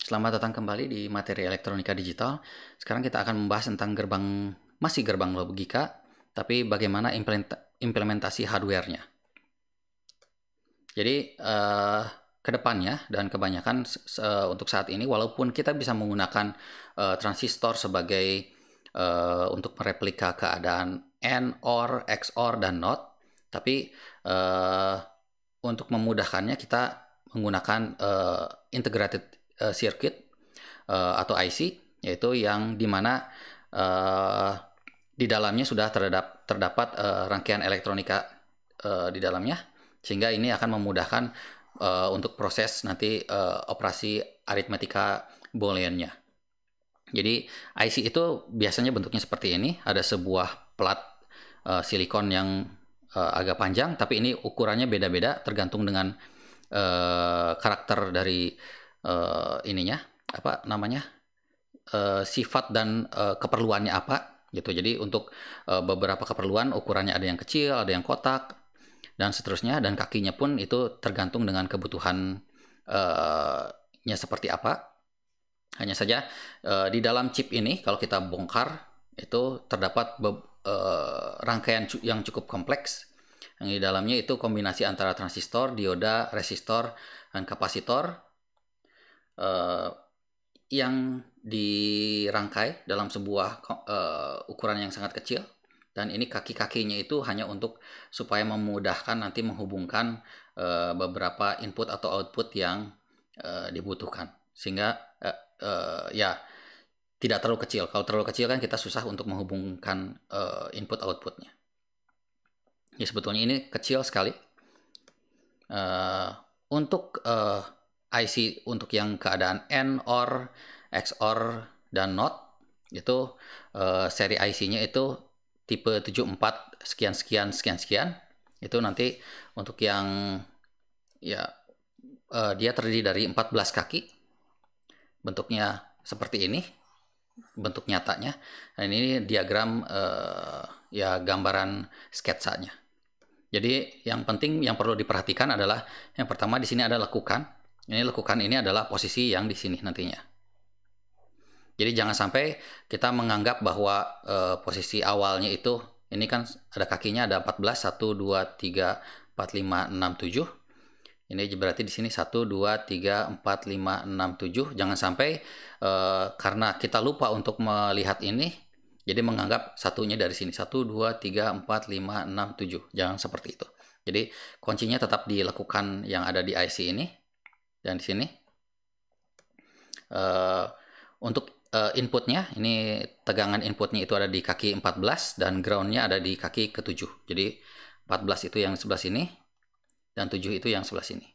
Selamat datang kembali di materi elektronika digital. Sekarang kita akan membahas tentang masih gerbang logika, tapi bagaimana implementasi hardware-nya. Jadi, ke depannya dan kebanyakan untuk saat ini, walaupun kita bisa menggunakan transistor sebagai untuk mereplika keadaan AND, OR, XOR, dan NOT, tapi untuk memudahkannya kita menggunakan integrated circuit atau IC, yaitu yang dimana di dalamnya sudah terdapat rangkaian elektronika di dalamnya, sehingga ini akan memudahkan untuk proses nanti operasi aritmetika booleannya. Jadi IC itu biasanya bentuknya seperti ini, ada sebuah plat silikon yang agak panjang, tapi ini ukurannya beda-beda tergantung dengan karakter dari ininya, apa namanya, sifat dan keperluannya apa gitu. Jadi untuk beberapa keperluan ukurannya ada yang kecil, ada yang kotak, dan seterusnya, dan kakinya pun itu tergantung dengan kebutuhan nya seperti apa. Hanya saja di dalam chip ini kalau kita bongkar itu terdapat rangkaian yang cukup kompleks. Yang di dalamnya itu kombinasi antara transistor, dioda, resistor, dan kapasitor yang dirangkai dalam sebuah ukuran yang sangat kecil. Dan ini kaki-kakinya itu hanya untuk supaya memudahkan nanti menghubungkan beberapa input atau output yang dibutuhkan. Sehingga ya tidak terlalu kecil. Kalau terlalu kecil kan kita susah untuk menghubungkan input outputnya. Ya sebetulnya ini kecil sekali. Untuk IC untuk yang keadaan AND, OR, XOR, dan NOT itu seri IC-nya itu tipe 74 sekian sekian sekian sekian. Itu nanti untuk yang ya dia terdiri dari 14 kaki. Bentuknya seperti ini, bentuk nyatanya. Dan ini diagram ya gambaran sketsanya. Jadi yang penting yang perlu diperhatikan adalah yang pertama di sini ada lekukan. Ini lekukan ini adalah posisi yang di sini nantinya. Jadi jangan sampai kita menganggap bahwa posisi awalnya itu ini kan ada kakinya ada 14, 1 2 3 4 5 6 7. Ini berarti di sini 1 2 3 4 5 6 7. Jangan sampai karena kita lupa untuk melihat ini jadi menganggap satunya dari sini 1 2 3 4 5 6 7. Jangan seperti itu. Jadi kuncinya tetap dilakukan yang ada di IC ini dan di sini. Untuk inputnya ini tegangan inputnya itu ada di kaki 14 dan groundnya ada di kaki ke-7. Jadi 14 itu yang sebelah sini dan 7 itu yang sebelah sini.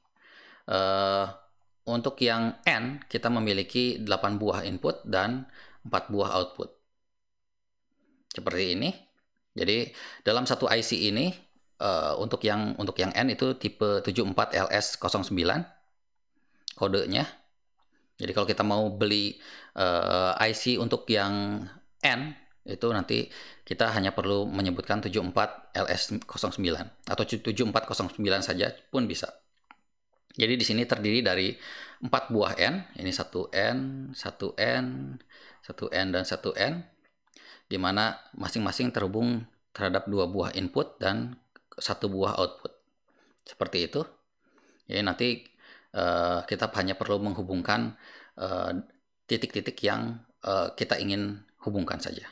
Untuk yang N kita memiliki 8 buah input dan 4 buah output. Seperti ini. Jadi dalam satu IC ini untuk yang N itu tipe 74LS09 kodenya. Jadi kalau kita mau beli IC untuk yang N itu nanti kita hanya perlu menyebutkan 74LS09 atau 7409 saja pun bisa. Jadi di sini terdiri dari 4 buah N, ini 1N, 1N, 1N, dan 1N, di mana masing-masing terhubung terhadap 2 buah input dan 1 buah output. Seperti itu. Jadi nanti kita hanya perlu menghubungkan titik-titik yang kita ingin hubungkan saja.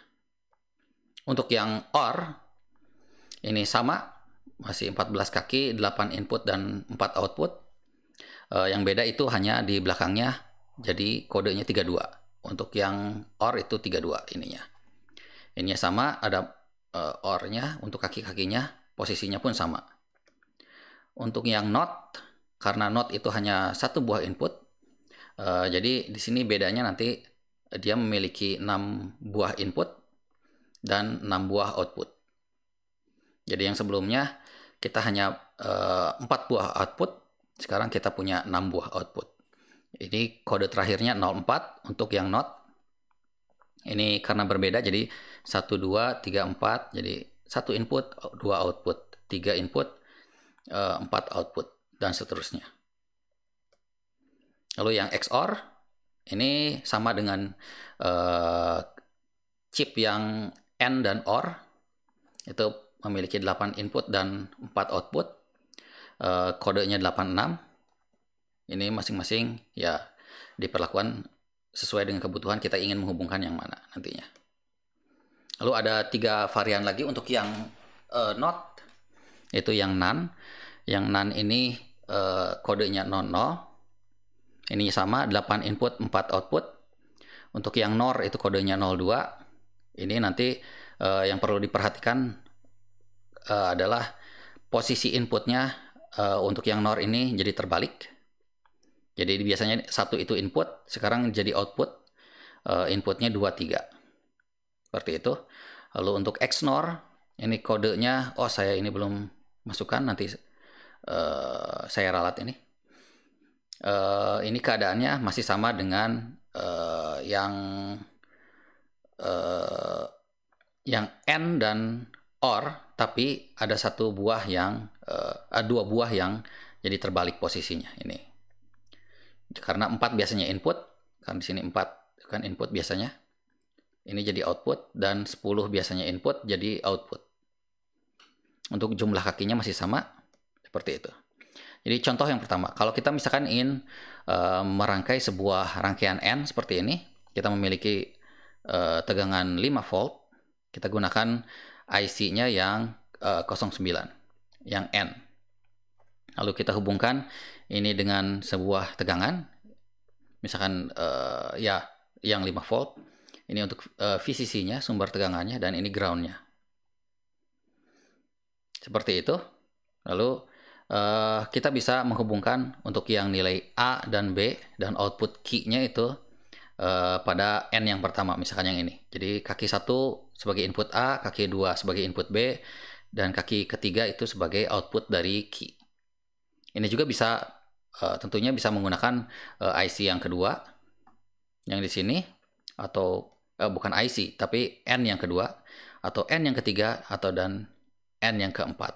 Untuk yang OR, ini sama, masih 14 kaki, 8 input dan 4 output. Yang beda itu hanya di belakangnya, jadi kodenya 32. Untuk yang OR itu 32 ininya. Ininya sama, ada OR-nya, untuk kaki-kakinya, posisinya pun sama. Untuk yang NOT, karena NOT itu hanya 1 buah input, jadi di sini bedanya nanti dia memiliki 6 buah input dan 6 buah output. Jadi yang sebelumnya kita hanya 4 buah output, sekarang kita punya 6 buah output. Ini kode terakhirnya 04 untuk yang NOT. Ini karena berbeda jadi 1 2 3 4, jadi 1 input, 2 output, 3 input, 4 output, dan seterusnya. Lalu yang XOR Ini sama dengan chip yang AND dan OR, itu memiliki 8 input dan 4 output. Kodenya 86. Ini masing-masing ya diperlakukan sesuai dengan kebutuhan, kita ingin menghubungkan yang mana nantinya. Lalu ada 3 varian lagi untuk yang NOT, itu yang NaN. Yang NaN ini kodenya 00. Ini sama, 8 input 4 output. Untuk yang NOR itu kodenya 02. Ini nanti yang perlu diperhatikan adalah posisi inputnya. Untuk yang NOR ini jadi terbalik. Jadi biasanya 1 itu input, sekarang jadi output. Inputnya 23. Seperti itu. Lalu untuk XNOR, ini kodenya, saya ini belum masukkan, nanti saya ralat ini. Ini keadaannya masih sama dengan yang N dan OR, tapi ada 2 buah yang jadi terbalik posisinya ini. Karena 4 biasanya input, kan di sini 4 kan input biasanya. Ini jadi output, dan 10 biasanya input jadi output. Untuk jumlah kakinya masih sama, seperti itu. Jadi contoh yang pertama, kalau kita misalkan ingin merangkai sebuah rangkaian N seperti ini, kita memiliki tegangan 5 volt, kita gunakan IC-nya yang 09, yang N. Lalu kita hubungkan ini dengan sebuah tegangan, misalkan yang 5 volt. Ini untuk VCC-nya, sumber tegangannya, dan ini ground-nya. Seperti itu. Lalu kita bisa menghubungkan untuk yang nilai A dan B dan output key-nya itu pada N yang pertama, misalkan yang ini. Jadi kaki 1 sebagai input A, kaki 2 sebagai input B, dan kaki ketiga itu sebagai output dari key. Ini juga bisa tentunya bisa menggunakan IC yang kedua, yang di sini, atau bukan IC, tapi N yang kedua, atau N yang ketiga, dan N yang keempat.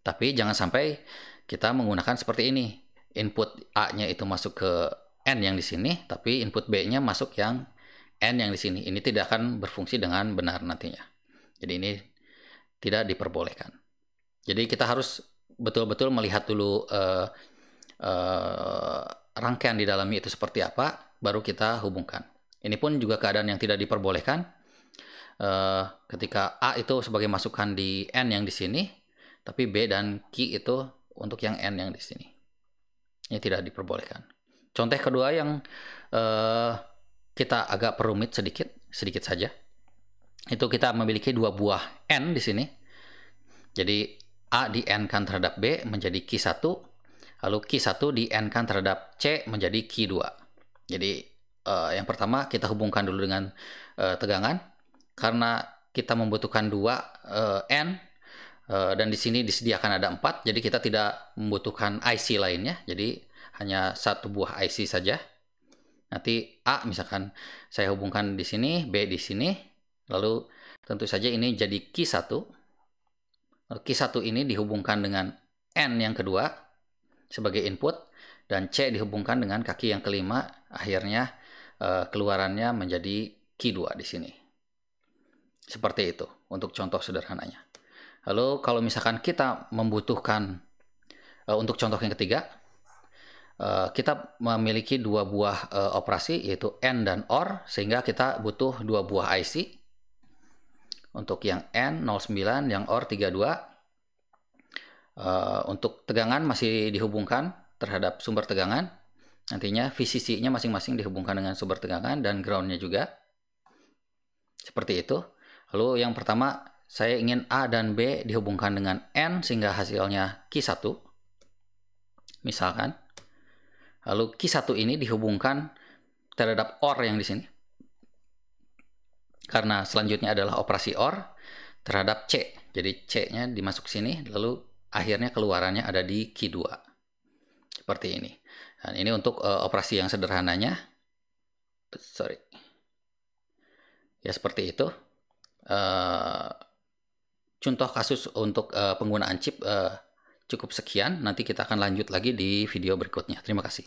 Tapi jangan sampai kita menggunakan seperti ini. Input A-nya itu masuk ke N yang di sini, tapi input B-nya masuk yang N yang di sini. Ini tidak akan berfungsi dengan benar nantinya. Jadi ini tidak diperbolehkan. Jadi kita harus betul-betul melihat dulu rangkaian di dalamnya itu seperti apa, baru kita hubungkan. Ini pun juga keadaan yang tidak diperbolehkan. Ketika A itu sebagai masukan di N yang di sini, tapi B dan key itu untuk yang N yang di sini. Ini tidak diperbolehkan. Contoh kedua yang kita agak perumit sedikit saja. Itu kita memiliki 2 buah N di sini. Jadi A di N-kan terhadap B menjadi key 1, lalu key 1 di N-kan terhadap C menjadi key 2. Jadi yang pertama kita hubungkan dulu dengan tegangan, karena kita membutuhkan 2 N, dan di sini disediakan ada 4, jadi kita tidak membutuhkan IC lainnya, jadi hanya 1 buah IC saja. Nanti A misalkan saya hubungkan di sini, B di sini, lalu tentu saja ini jadi key 1. Key 1 ini dihubungkan dengan N yang kedua sebagai input, dan C dihubungkan dengan kaki yang kelima, akhirnya keluarannya menjadi key 2 di sini. Seperti itu untuk contoh sederhananya. Lalu kalau misalkan kita membutuhkan untuk contoh yang ketiga, kita memiliki 2 buah operasi, yaitu N dan OR, sehingga kita butuh 2 buah IC. Untuk yang N 09, yang OR 32. Untuk tegangan masih dihubungkan terhadap sumber tegangan. Nantinya VCC-nya masing-masing dihubungkan dengan sumber tegangan, dan ground-nya juga. Seperti itu. Lalu yang pertama, saya ingin A dan B dihubungkan dengan N sehingga hasilnya key 1. Misalkan. Lalu key 1 ini dihubungkan terhadap OR yang di sini. Karena selanjutnya adalah operasi OR terhadap C. Jadi C-nya dimasuk sini, lalu akhirnya keluarannya ada di key 2. Seperti ini. Dan ini untuk operasi yang sederhananya. Ya seperti itu. Contoh kasus untuk penggunaan chip cukup sekian. Nanti kita akan lanjut lagi di video berikutnya. Terima kasih.